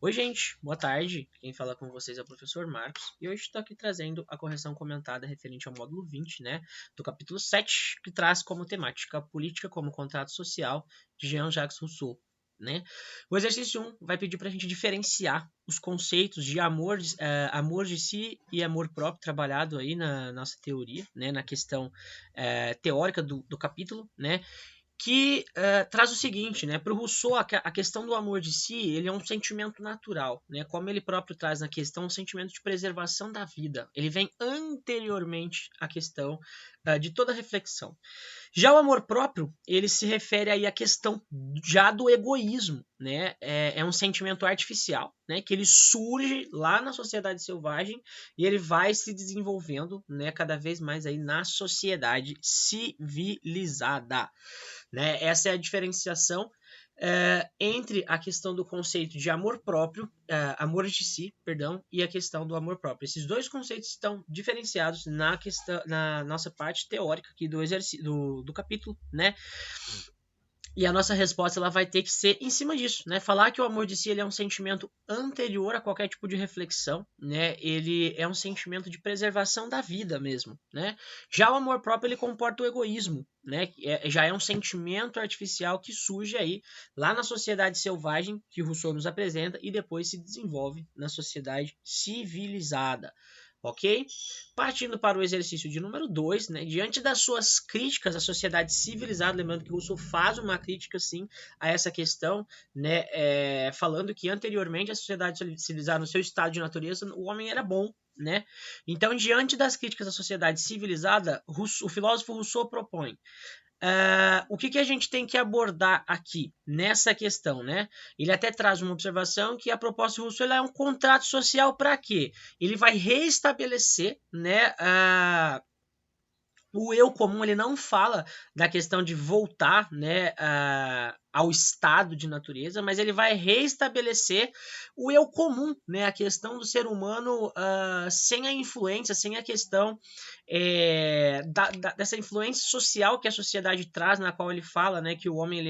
Oi, gente, boa tarde. Quem fala com vocês é o professor Marcos e hoje estou aqui trazendo a correção comentada referente ao módulo 20, né, do capítulo 7, que traz como temática a política como contrato social de Jean-Jacques Rousseau. Né? O exercício 1 vai pedir para a gente diferenciar os conceitos de amor, amor de si e amor próprio trabalhado aí na nossa teoria, né, na questão teórica do capítulo, né? Que traz o seguinte, né? Para o Rousseau, a questão do amor de si, ele é um sentimento natural, né? Como ele próprio traz na questão, um sentimento de preservação da vida. Ele vem anteriormente à questão de toda reflexão. Já o amor próprio, ele se refere aí à questão já do egoísmo, né? É um sentimento artificial, né? Que ele surge lá na sociedade selvagem e ele vai se desenvolvendo, né? Cada vez mais aí na sociedade civilizada, né? Essa é a diferenciação entre a questão do conceito de amor próprio, amor de si, perdão, e a questão do amor próprio. Esses dois conceitos estão diferenciados na nossa parte teórica aqui do capítulo, né? E a nossa resposta ela vai ter que ser em cima disso, né? Falar que o amor de si ele é um sentimento anterior a qualquer tipo de reflexão, né? Ele é um sentimento de preservação da vida mesmo, né? Já o amor próprio ele comporta o egoísmo, né? Já é um sentimento artificial que surge aí lá na sociedade selvagem que Rousseau nos apresenta e depois se desenvolve na sociedade civilizada. Ok? Partindo para o exercício de número 2, né, diante das suas críticas à sociedade civilizada, lembrando que Rousseau faz uma crítica, sim, a essa questão, né, falando que anteriormente a sociedade civilizada, no seu estado de natureza, o homem era bom, né? Então, diante das críticas à sociedade civilizada, o filósofo Rousseau propõe o que a gente tem que abordar aqui nessa questão, né? Ele até traz uma observação que a proposta do Rousseau é um contrato social para quê? Ele vai reestabelecer, né, o eu comum. Ele não fala da questão de voltar, né, ao estado de natureza, mas ele vai reestabelecer o eu comum, né, a questão do ser humano sem a influência, sem a questão dessa influência social que a sociedade traz, na qual ele fala, né, que o homem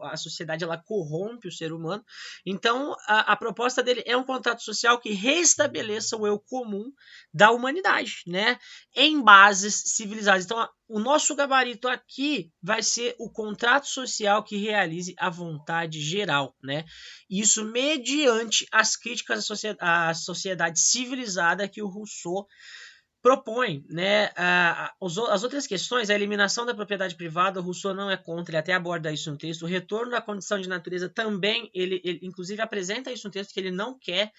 a sociedade ela corrompe o ser humano. Então a proposta dele é um contrato social que reestabeleça o eu comum da humanidade, né, em bases civilizadas. Então, o nosso gabarito aqui vai ser o contrato social que realize a vontade geral, né? Isso mediante as críticas à sociedade civilizada que o Rousseau propõe, né? As outras questões, a eliminação da propriedade privada, o Rousseau não é contra, ele até aborda isso no texto. O retorno da condição de natureza também, ele inclusive apresenta isso no texto, que ele não quer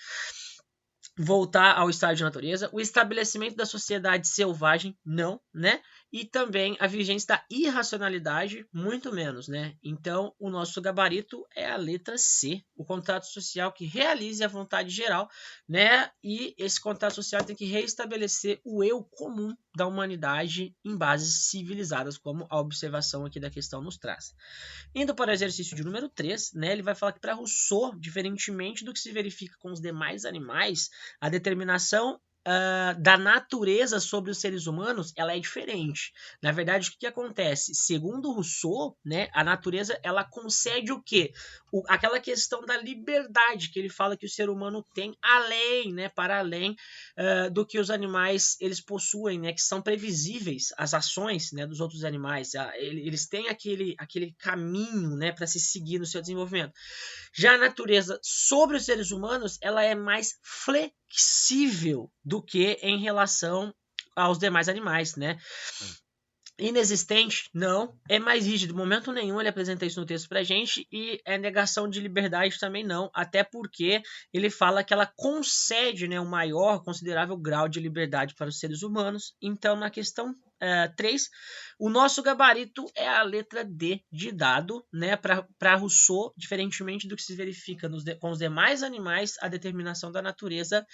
voltar ao estado de natureza, o estabelecimento da sociedade selvagem, não, né? E também a vigência da irracionalidade, muito menos, né? Então, o nosso gabarito é a letra C, o contrato social que realize a vontade geral, né? E esse contrato social tem que reestabelecer o eu comum da humanidade em bases civilizadas, como a observação aqui da questão nos traz. Indo para o exercício de número 3, né, ele vai falar que para Rousseau, diferentemente do que se verifica com os demais animais, a determinação da natureza sobre os seres humanos ela é diferente. Na verdade, o que acontece? Segundo Rousseau, né, a natureza ela concede o quê? Aquela questão da liberdade que ele fala que o ser humano tem além, né, para além do que os animais eles possuem, né, que são previsíveis as ações, né, dos outros animais. Eles têm aquele caminho, né, para se seguir no seu desenvolvimento. Já a natureza sobre os seres humanos ela é mais flexível do que em relação aos demais animais, né? Inexistente? Não. É mais rígido? Momento nenhum ele apresenta isso no texto pra gente. E é negação de liberdade também não. Até porque ele fala que ela concede, né, um maior, considerável grau de liberdade para os seres humanos. Então, na questão 3, o nosso gabarito é a letra D de dado, né? Para Rousseau, diferentemente do que se verifica com os demais animais, a determinação da natureza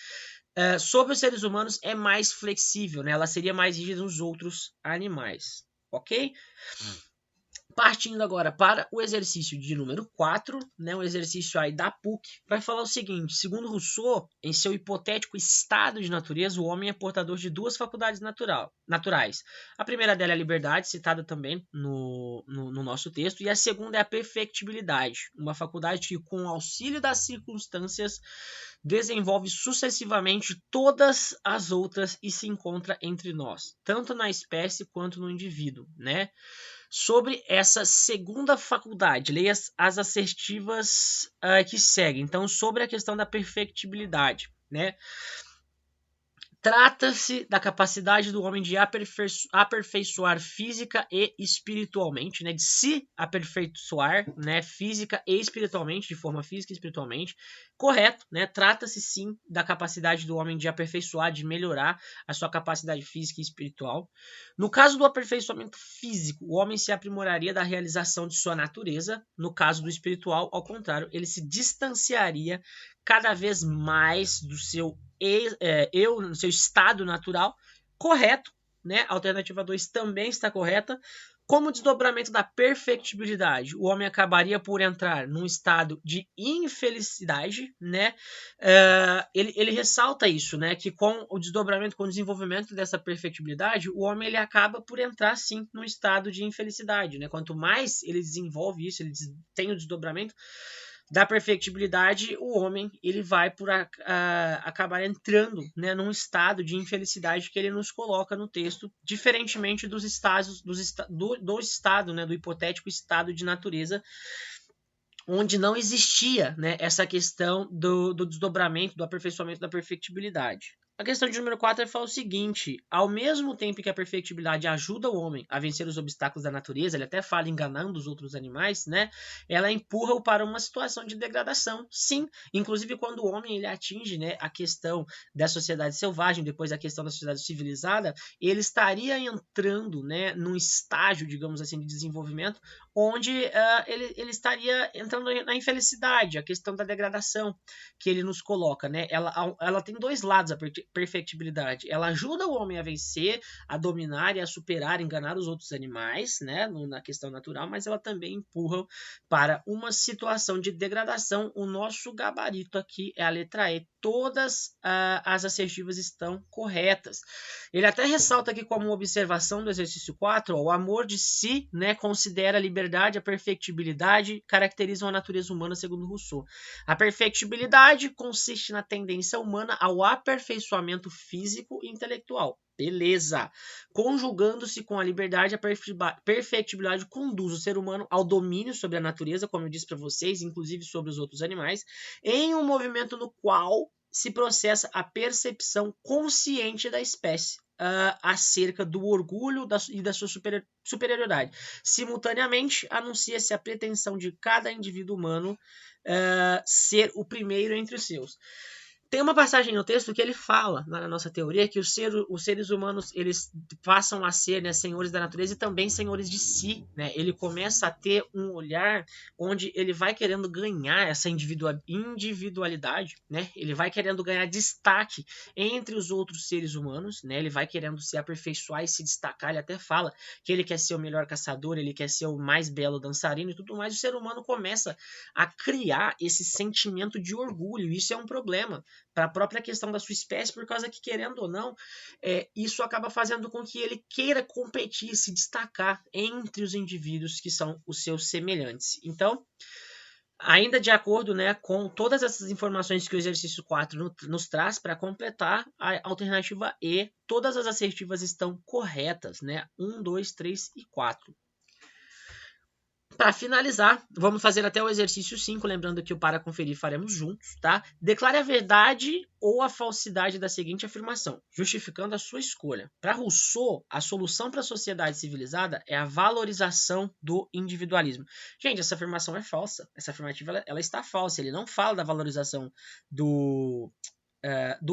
sobre os seres humanos é mais flexível, né? Ela seria mais rígida nos outros animais, ok? Partindo agora para o exercício de número 4, né, um exercício aí da PUC, vai falar o seguinte: segundo Rousseau, em seu hipotético estado de natureza, o homem é portador de duas faculdades naturais. A primeira dela é a liberdade, citada também no nosso texto, e a segunda é a perfectibilidade, uma faculdade que, com o auxílio das circunstâncias, desenvolve sucessivamente todas as outras e se encontra entre nós, tanto na espécie quanto no indivíduo, né? Sobre essa segunda faculdade, leia as assertivas que seguem. Então, sobre a questão da perfectibilidade, né? Trata-se da capacidade do homem de aperfeiçoar física e espiritualmente, né? De se aperfeiçoar, né? Física e espiritualmente, de forma física e espiritualmente. Correto, né? Trata-se sim da capacidade do homem de aperfeiçoar, de melhorar a sua capacidade física e espiritual. No caso do aperfeiçoamento físico, o homem se aprimoraria da realização de sua natureza. No caso do espiritual, ao contrário, ele se distanciaria cada vez mais do seu no seu estado natural. Correto, né? A alternativa 2 também está correta. Como desdobramento da perfectibilidade, o homem acabaria por entrar num estado de infelicidade, né? Ele ressalta isso, né? Que com o desdobramento, com o desenvolvimento dessa perfectibilidade, o homem ele acaba por entrar sim num estado de infelicidade, né? Quanto mais ele desenvolve isso, ele tem o desdobramento da perfectibilidade, o homem ele vai por acabar entrando, né, num estado de infelicidade que ele nos coloca no texto, diferentemente dos estados do estado, né, do hipotético estado de natureza, onde não existia, né, essa questão do desdobramento, do aperfeiçoamento da perfectibilidade. A questão de número 4 fala o seguinte: ao mesmo tempo que a perfectibilidade ajuda o homem a vencer os obstáculos da natureza, ele até fala enganando os outros animais, né? Ela empurra-o para uma situação de degradação. Sim, inclusive quando o homem ele atinge, né, a questão da sociedade selvagem, depois a questão da sociedade civilizada, ele estaria entrando, né, num estágio, digamos assim, de desenvolvimento, onde ele estaria entrando na infelicidade, a questão da degradação que ele nos coloca, né? Ela tem dois lados, a perfectibilidade. Ela ajuda o homem a vencer, a dominar e a superar, enganar os outros animais, né? Na questão natural, mas ela também empurra para uma situação de degradação. O nosso gabarito aqui é a letra E. Todas as assertivas estão corretas. Ele até ressalta aqui como observação do exercício 4, o amor de si, né, considera a liberdade, a perfectibilidade, caracterizam a natureza humana segundo Rousseau. A perfectibilidade consiste na tendência humana ao aperfeiçoamento físico e intelectual. Beleza. Conjugando-se com a liberdade, a perfectibilidade conduz o ser humano ao domínio sobre a natureza, como eu disse para vocês, inclusive sobre os outros animais, em um movimento no qual se processa a percepção consciente da espécie acerca do orgulho e da sua superioridade. Simultaneamente, anuncia-se a pretensão de cada indivíduo humano ser o primeiro entre os seus. Tem uma passagem no texto que ele fala, na nossa teoria, que os seres humanos eles passam a ser, né, senhores da natureza e também senhores de si, né? Ele começa a ter um olhar onde ele vai querendo ganhar essa individualidade, né? Ele vai querendo ganhar destaque entre os outros seres humanos, né? Ele vai querendo se aperfeiçoar e se destacar. Ele até fala que ele quer ser o melhor caçador, ele quer ser o mais belo dançarino e tudo mais. O ser humano começa a criar esse sentimento de orgulho. Isso é um problema para a própria questão da sua espécie, por causa que, querendo ou não, isso acaba fazendo com que ele queira competir, se destacar entre os indivíduos que são os seus semelhantes. Então, ainda de acordo, né, com todas essas informações que o exercício 4 nos traz, para completar a alternativa E, todas as assertivas estão corretas, né? 1, 2, 3 e 4. Para finalizar, vamos fazer até o exercício 5, lembrando que o para conferir faremos juntos, tá? Declare a verdade ou a falsidade da seguinte afirmação, justificando a sua escolha. Para Rousseau, a solução para a sociedade civilizada é a valorização do individualismo. Gente, essa afirmação é falsa. Essa afirmativa ela está falsa. Ele não fala da valorização do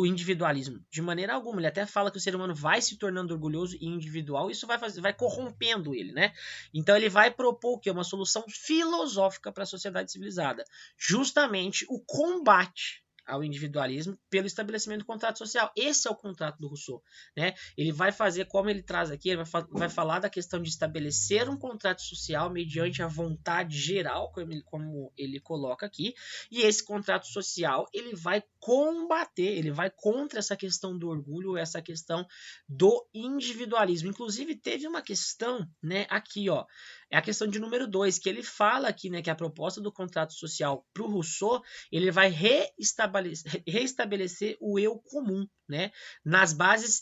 individualismo, de maneira alguma. Ele até fala que o ser humano vai se tornando orgulhoso e individual, e isso vai corrompendo ele, né? Então ele vai propor que é uma solução filosófica para a sociedade civilizada, justamente o combate ao individualismo pelo estabelecimento do contrato social. Esse é o contrato do Rousseau, né? Ele vai fazer, como ele traz aqui, ele vai falar da questão de estabelecer um contrato social mediante a vontade geral, como ele coloca aqui, e esse contrato social, ele vai combater, ele vai contra essa questão do orgulho, essa questão do individualismo. Inclusive, teve uma questão, né, aqui, ó, é a questão de número 2, que ele fala aqui, né, que a proposta do contrato social para o Rousseau, ele vai reestabelecer o eu comum, né,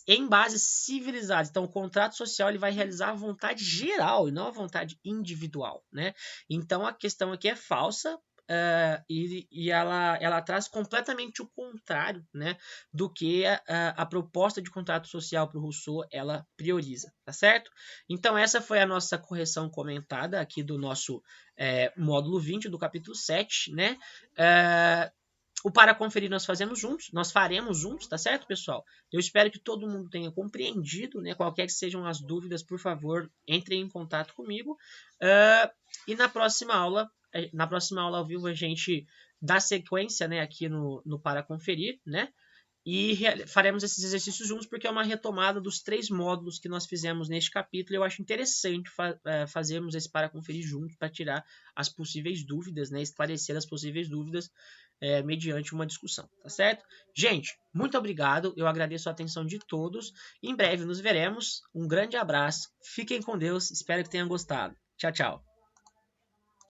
em bases civilizadas. Então, o contrato social ele vai realizar a vontade geral e não a vontade individual, né? Então, a questão aqui é falsa. E ela traz completamente o contrário, né, do que a proposta de contrato social para o Rousseau ela prioriza, tá certo? Então essa foi a nossa correção comentada aqui do nosso módulo 20 do capítulo 7, né? O para conferir nós faremos juntos, tá certo, pessoal? Eu espero que todo mundo tenha compreendido, né? Qualquer que sejam as dúvidas, por favor, entrem em contato comigo. E na próxima aula ao vivo a gente dá sequência, né, aqui no para conferir, né? E faremos esses exercícios juntos porque é uma retomada dos 3 módulos que nós fizemos neste capítulo. Eu acho interessante fazermos esse para conferir juntos para tirar as possíveis dúvidas, né, esclarecer as possíveis dúvidas mediante uma discussão, tá certo? Gente, muito obrigado, eu agradeço a atenção de todos. Em breve nos veremos, um grande abraço, fiquem com Deus, espero que tenham gostado. Tchau, tchau.